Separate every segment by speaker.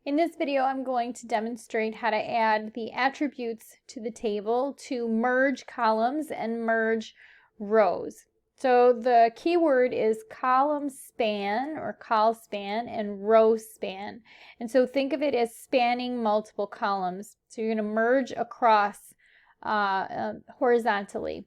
Speaker 1: In this video, I'm going to demonstrate how to add the attributes to the table to merge columns and merge rows. So the keyword is colspan or colspan and rowspan. And so think of it as spanning multiple columns. So you're going to merge across horizontally.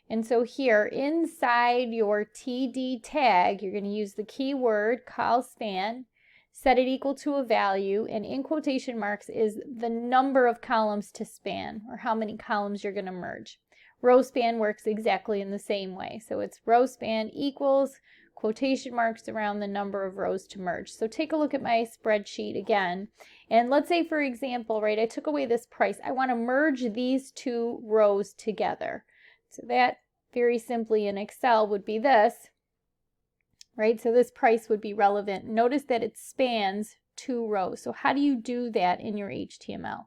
Speaker 1: And so here inside your TD tag, you're going to use the keyword colspan, set it equal to a value, and in quotation marks is the number of columns to span, or how many columns you're going to merge. Rowspan works exactly in the same way. So it's rowspan equals quotation marks around the number of rows to merge. So take a look at my spreadsheet again. And let's say, for example, right, I took away this price. I want to merge these two rows together. So that very simply in Excel would be this, right? So this price would be relevant. Notice that it spans two rows. So how do you do that in your HTML?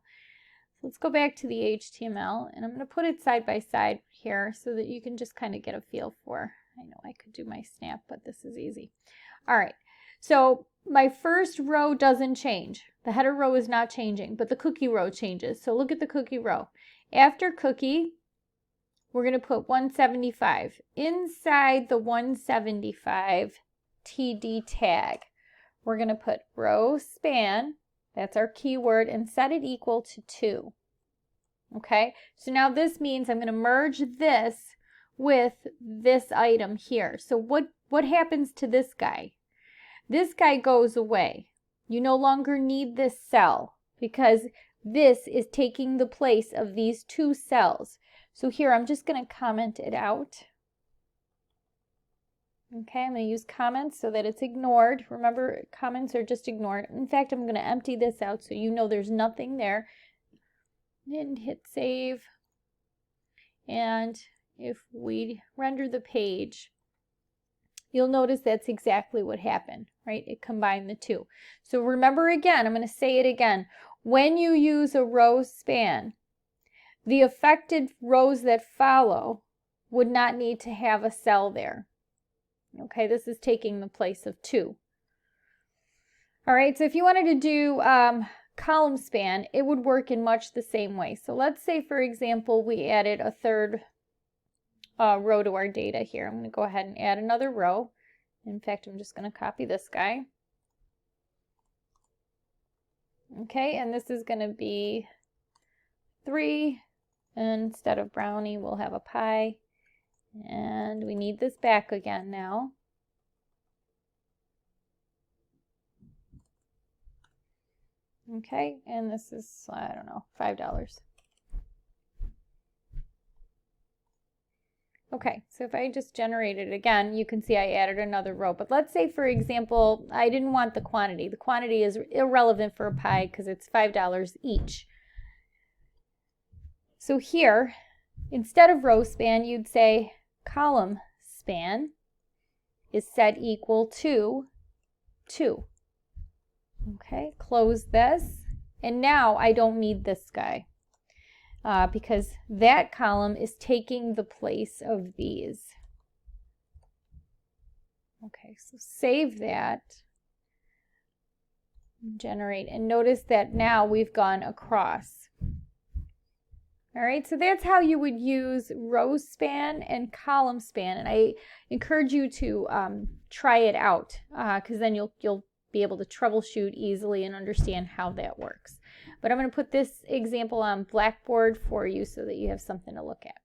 Speaker 1: So let's go back to the HTML, and I'm going to put it side by side here so that you can just kind of get a feel for. I know I could do my snap, but this is easy. All right, so my first row doesn't change. The header row is not changing, but the cookie row changes. So look at the cookie row. After cookie, we're going to put 175. Inside the 175 TD tag, we're going to put row span, that's our keyword, and set it equal to 2. Okay, so now this means I'm going to merge this with this item here. So what happens to this guy? This guy goes away. You no longer need this cell because this is taking the place of these two cells. So here I'm just going to comment it out. Okay, I'm going to use comments so that it's ignored. Remember, comments are just ignored. In fact, I'm going to empty this out so you know there's nothing there. And hit save. And if we render the page, you'll notice that's exactly what happened, right? It combined the two. So remember again, I'm going to say it again. When you use a row span, the affected rows that follow would not need to have a cell there. Okay, this is taking the place of 2. All right, so if you wanted to do column span, it would work in much the same way. So let's say, for example, we added a third row to our data here. I'm going to go ahead and add another row. In fact, I'm just going to copy this guy. Okay, and this is going to be 3. And instead of brownie, we'll have a pie. And we need this back again now. Okay, and this is, I don't know, $5. Okay, so if I just generate it again, you can see I added another row. But let's say, for example, I didn't want the quantity. The quantity is irrelevant for a pie because it's $5 each. So here, instead of row span, you'd say column span is set equal to 2. Okay, close this. And now I don't need this guy because that column is taking the place of these. Okay, so save that. Generate, and notice that now we've gone across. All right, so that's how you would use row span and column span, and I encourage you to try it out because then you'll be able to troubleshoot easily and understand how that works. But I'm going to put this example on Blackboard for you so that you have something to look at.